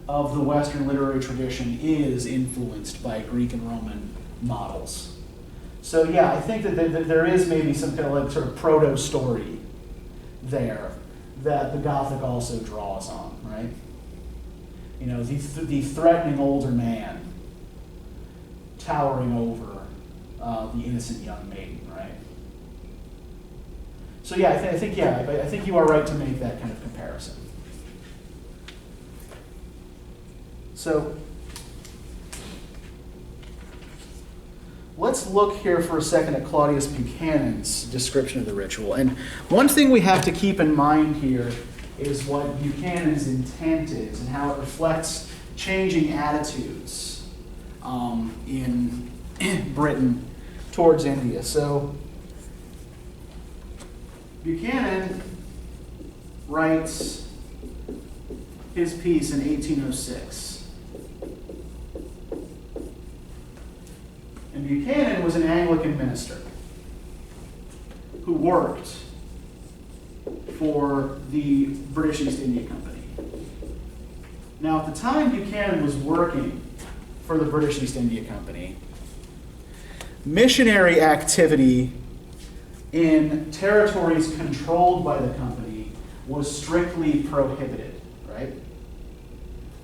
of the Western literary tradition is influenced by Greek and Roman models. So yeah, I think that there is maybe some kind of sort of proto-story there that the Gothic also draws on, right? The threatening older man towering over the innocent young maiden, right? So yeah, I think you are right to make that kind of comparison. So let's look here for a second at Claudius Buchanan's description of the ritual. And one thing we have to keep in mind here is what Buchanan's intent is and how it reflects changing attitudes in Britain towards India. So Buchanan writes his piece in 1806. And Buchanan was an Anglican minister who worked for the British East India Company. Now, at the time Buchanan was working for the British East India Company, missionary activity in territories controlled by the company was strictly prohibited, right?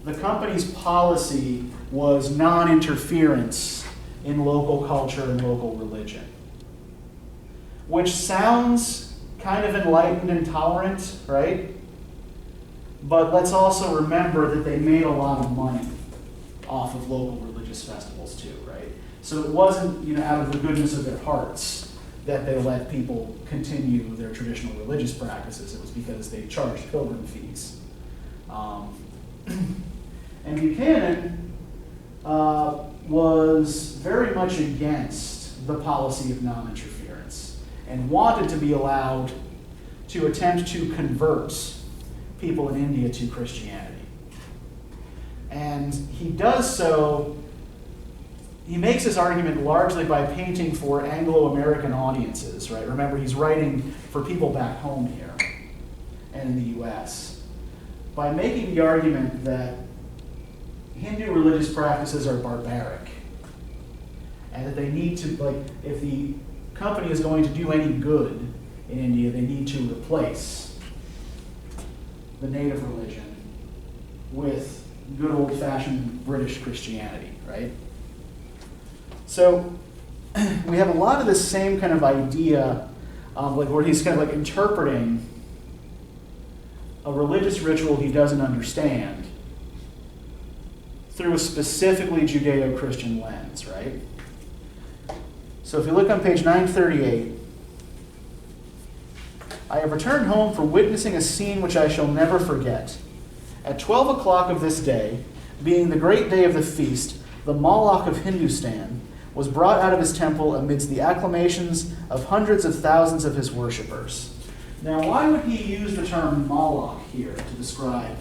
The company's policy was non-interference in local culture and local religion, which sounds kind of enlightened and tolerant, right? But let's also remember that they made a lot of money off of local religious festivals too, right? So it wasn't, out of the goodness of their hearts that they let people continue their traditional religious practices. It was because they charged pilgrim fees. And Buchanan was very much against the policy of non-interference and wanted to be allowed to attempt to convert people in India to Christianity. And he does so, he makes this argument largely by painting for Anglo-American audiences, right? Remember, he's writing for people back home here and in the US. By making the argument that Hindu religious practices are barbaric and that they need to, like, if the company is going to do any good in India, they need to replace the native religion with good old-fashioned British Christianity, right? So we have a lot of this same kind of idea, like where he's kind of like interpreting a religious ritual he doesn't understand through a specifically Judeo-Christian lens, right? So if you look on page 938, I have returned home from witnessing a scene which I shall never forget. At 12 o'clock of this day, being the great day of the feast, the Moloch of Hindustan was brought out of his temple amidst the acclamations of hundreds of thousands of his worshippers. Now, why would he use the term Moloch here to describe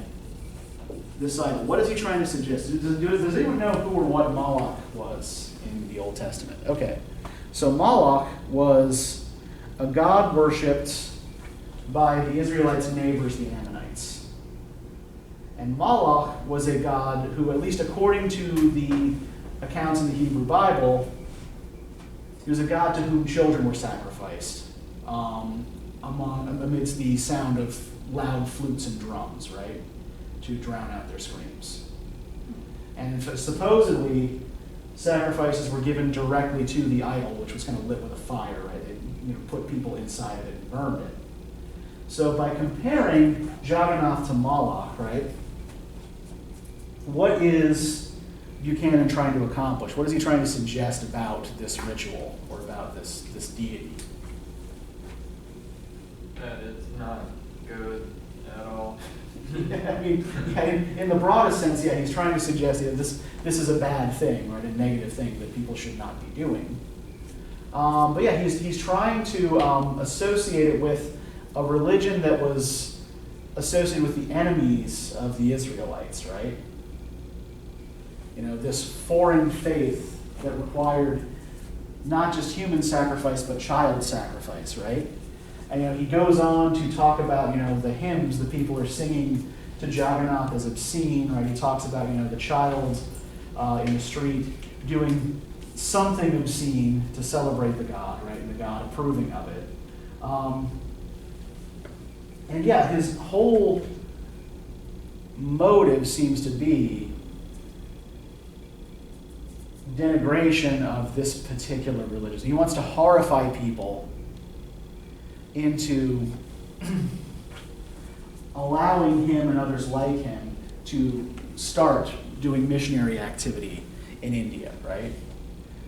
this idol? What is he trying to suggest? Does anyone know who or what Moloch was in the Old Testament? Okay, so Moloch was a god worshipped by the Israelites' neighbors, the Ammonites. And Moloch was a god who, at least according to the accounts in the Hebrew Bible, he was a god to whom children were sacrificed amidst the sound of loud flutes and drums, right, to drown out their screams. And supposedly, sacrifices were given directly to the idol, which was kind of lit with a fire, right? They put people inside of it and burned it. So by comparing Jagannath to Moloch, right, what is Buchanan trying to accomplish? What is he trying to suggest about this ritual or about this deity? That it's not good at all. I mean, in the broadest sense, yeah, he's trying to suggest that this is a bad thing, right, a negative thing that people should not be doing. But yeah, he's trying to associate it with a religion that was associated with the enemies of the Israelites, right? This foreign faith that required not just human sacrifice, but child sacrifice, right? And he goes on to talk about, the hymns the people are singing to Jagannath as obscene, right? He talks about, the child in the street doing something obscene to celebrate the god, right? And the god approving of it. And yeah, his whole motive seems to be denigration of this particular religion. He wants to horrify people into allowing him and others like him to start doing missionary activity in India, right?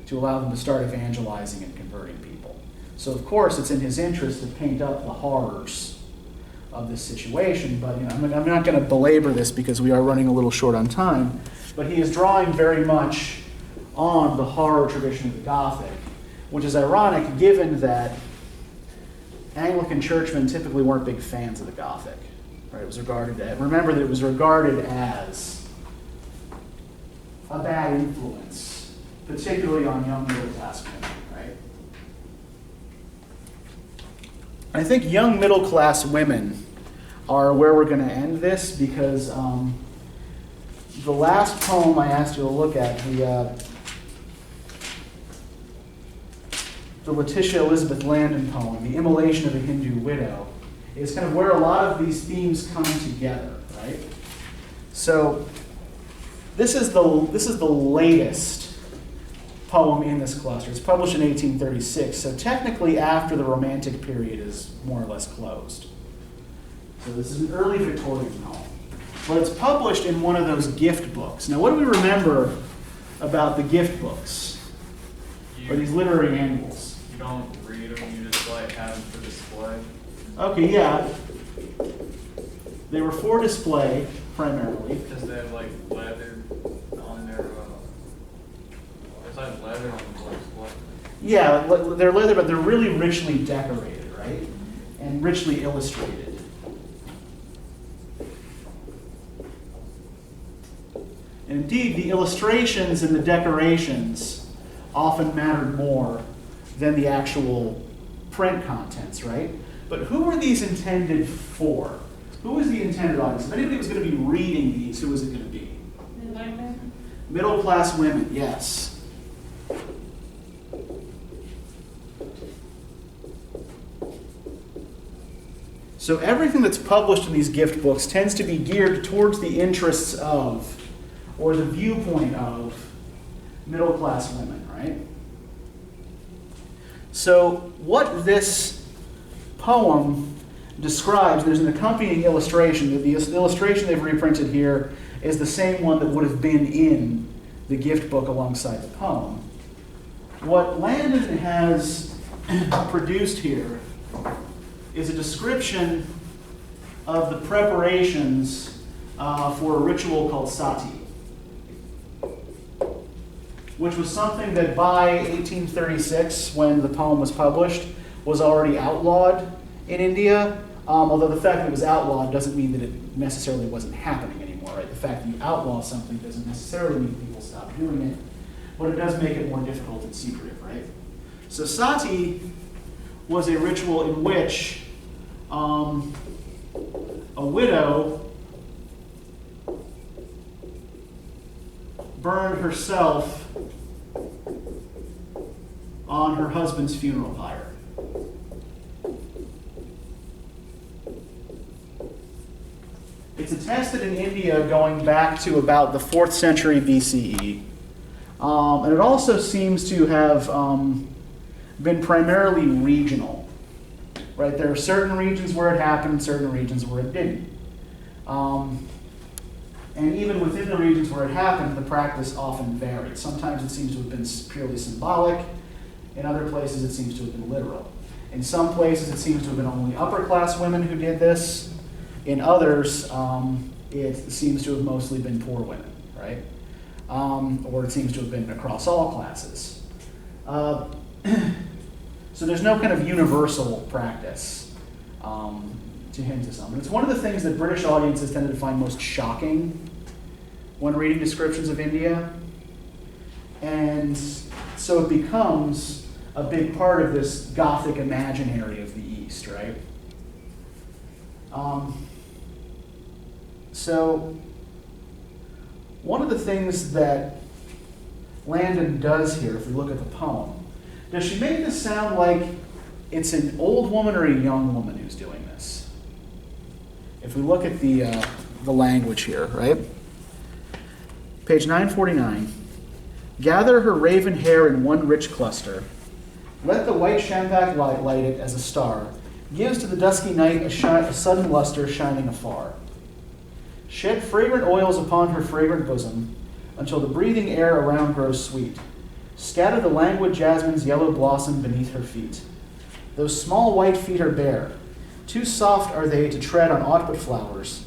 To allow them to start evangelizing and converting people. So of course it's in his interest to paint up the horrors of this situation, but I'm not going to belabor this because we are running a little short on time, but he is drawing very much on the horror tradition of the Gothic, which is ironic given that Anglican churchmen typically weren't big fans of the Gothic. Right? It was remember that it was regarded as a bad influence, particularly on young middle-class women. Right? I think young middle-class women are where we're going to end this because the last poem I asked you to look at, the Letitia Elizabeth Landon poem, The Immolation of a Hindu Widow, is kind of where a lot of these themes come together, right? So this is the latest poem in this cluster. It's published in 1836, so technically after the Romantic period is more or less closed. So this is an early Victorian poem. But it's published in one of those gift books. Now what do we remember about the gift books? Or these literary annuals? You don't read them, you just have them for display. Okay, yeah. They were for display, primarily. Because they have leather like leather on the clothes. What? Yeah, they're leather, but they're really richly decorated, right? And richly illustrated. And indeed, the illustrations and the decorations often mattered more than the actual print contents, right? But who were these intended for? Who was the intended audience? If anybody was going to be reading these, who was it going to be? Women. Middle class women, yes. So everything that's published in these gift books tends to be geared towards the interests of, or the viewpoint of, middle class women, right? So what this poem describes, there's an accompanying illustration. The illustration they've reprinted here is the same one that would have been in the gift book alongside the poem. What Landon has produced here is a description of the preparations for a ritual called sati, which was something that by 1836, when the poem was published, was already outlawed in India. Although the fact that it was outlawed doesn't mean that it necessarily wasn't happening anymore, right? The fact that you outlaw something doesn't necessarily mean people stop doing it, but it does make it more difficult and secretive, right? So sati was a ritual in which a widow burned herself on her husband's funeral pyre. It's attested in India going back to about the 4th century BCE. And it also seems to have been primarily regional. Right? There are certain regions where it happened, certain regions where it didn't. And even within the regions where it happened, the practice often varied. Sometimes it seems to have been purely symbolic. In other places, it seems to have been literal. In some places, it seems to have been only upper class women who did this. In others, it seems to have mostly been poor women, right? Or it seems to have been across all classes. So there's no kind of universal practice to hint to some. And it's one of the things that British audiences tended to find most shocking when reading descriptions of India. And so it becomes a big part of this Gothic imaginary of the East, right? So one of the things that Landon does here, if we look at the poem, does she make this sound like it's an old woman or a young woman who's doing this? If we look at the language here, right? Page 949. Gather her raven hair in one rich cluster. Let the white champak light light it as a star. Gives to the dusky night a sudden luster shining afar. Shed fragrant oils upon her fragrant bosom until the breathing air around grows sweet. Scatter the languid jasmine's yellow blossom beneath her feet. Those small white feet are bare. Too soft are they to tread on aught but flowers.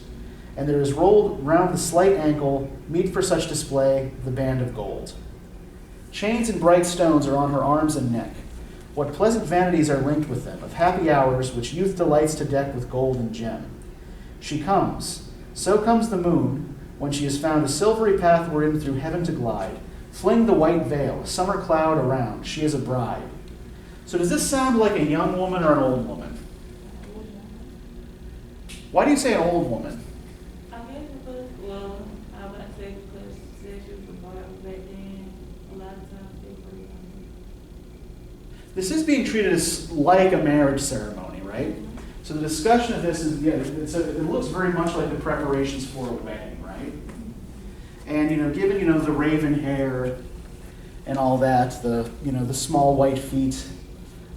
And there is rolled round the slight ankle, meet for such display, the band of gold. Chains and bright stones are on her arms and neck. What pleasant vanities are linked with them, of happy hours which youth delights to deck with gold and gem. She comes, so comes the moon, when she has found a silvery path wherein through heaven to glide. Fling the white veil, a summer cloud around, she is a bride. So does this sound like a young woman or an old woman? Why do you say an old woman? I guess because, well, I would say because she was a part back then, a lot of times they were young. This is being treated as like a marriage ceremony, right? So the discussion of this is, it looks very much like the preparations for a wedding, right? And, given, the raven hair and all that, the small white feet,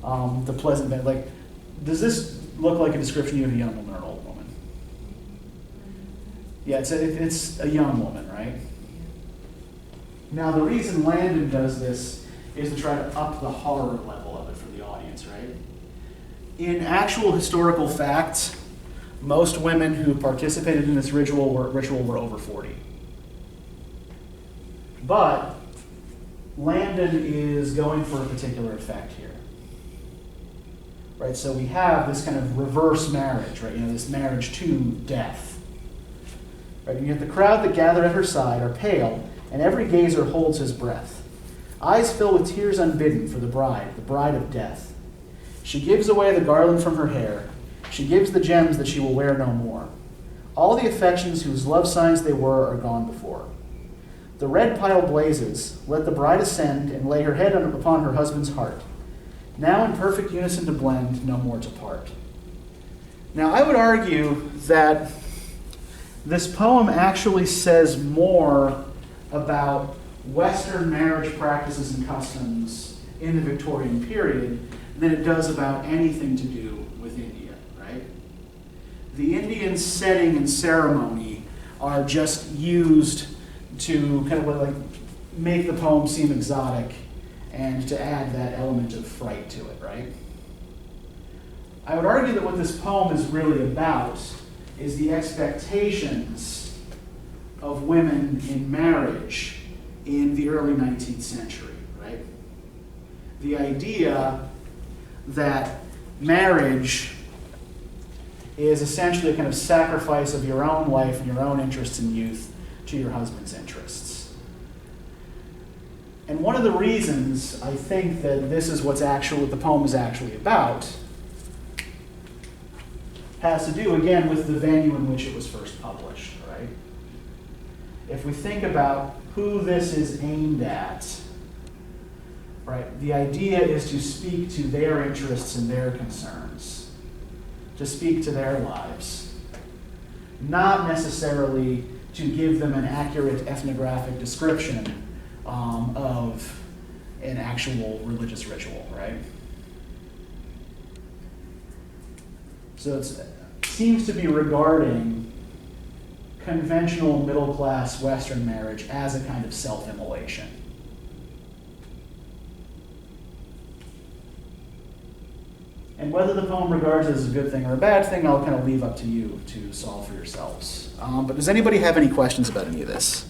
the pleasant bed, like, does this look like a description of a young woman or an old woman? Yeah, it's a young woman, right? Now, the reason Landon does this is to try to up the horror level of it for the audience, right? In actual historical fact, most women who participated in this ritual were over 40. But Landon is going for a particular effect here. Right, so we have this kind of reverse marriage, right? This marriage to death. Right, and yet the crowd that gather at her side are pale, and every gazer holds his breath. Eyes fill with tears unbidden for the bride of death. She gives away the garland from her hair. She gives the gems that she will wear no more. All the affections whose love signs they were are gone before. The red pile blazes. Let the bride ascend and lay her head upon her husband's heart. Now in perfect unison to blend, no more to part. Now I would argue that this poem actually says more about Western marriage practices and customs in the Victorian period than it does about anything to do with India, right? The Indian setting and ceremony are just used to kind of like make the poem seem exotic and to add that element of fright to it, right? I would argue that what this poem is really about is the expectations of women in marriage in the early 19th century, right? The idea that marriage is essentially a kind of sacrifice of your own life and your own interests and youth to your husband's interests. And one of the reasons I think that this is what the poem is actually about has to do, again, with the venue in which it was first published, right? If we think about who this is aimed at, right, the idea is to speak to their interests and their concerns, to speak to their lives, not necessarily to give them an accurate ethnographic description of an actual religious ritual, right? So it seems to be regarding conventional middle-class Western marriage as a kind of self-immolation. And whether the poem regards it as a good thing or a bad thing, I'll kind of leave up to you to solve for yourselves. But does anybody have any questions about any of this?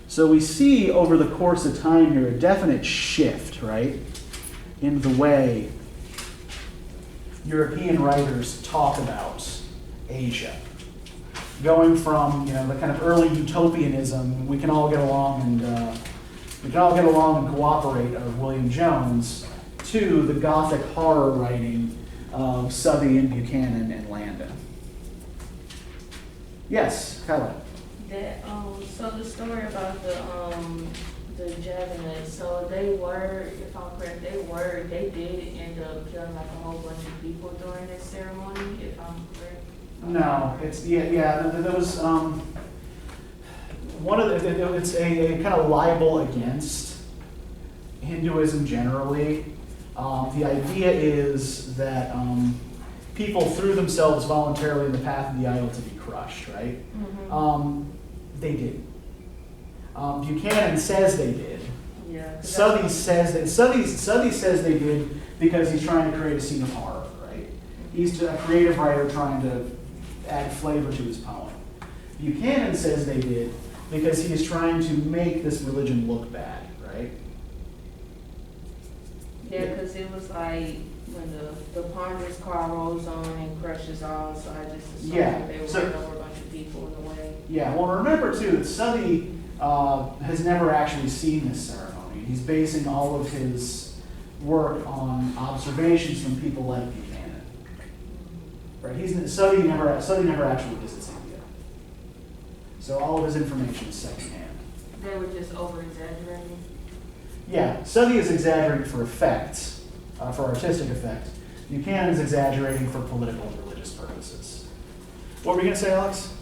So we see over the course of time here a definite shift, right, in the way European writers talk about Asia. Going from the kind of early utopianism, we can all get along and cooperate of William Jones, to the Gothic horror writing of Southey and Buchanan and Landon. Yes, Kyla. So the story about the javelin, so they were, if I'm correct, they did end up killing like a whole bunch of people during this ceremony, if I'm correct. No, it's there was one of the, it's a kind of libel against Hinduism generally. The idea is that people threw themselves voluntarily in the path of the idol to be crushed, right? Mm-hmm. They did. Buchanan says they did. Yeah. Southey says they did because he's trying to create a scene of horror, right? He's a creative writer trying to add flavor to his poem. Buchanan says they did because he is trying to make this religion look bad, right? Yeah, because it was like when the Ponder's car rolls on and crushes all, so I just assumed that they were running over a bunch of people in the way. Yeah, well, remember too that Southey has never actually seen this ceremony. He's basing all of his work on observations from people like Buchanan. Right? Southey never actually visits India, so all of his information is secondhand. They were just over-exaggerating. Yeah, Southey is exaggerating for effect, for artistic effect. Buchanan is exaggerating for political and religious purposes. What were you going to say, Alex?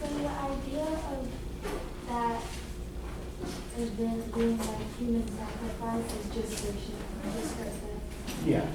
So the idea of that event being like human sacrifice is just fiction. Yeah.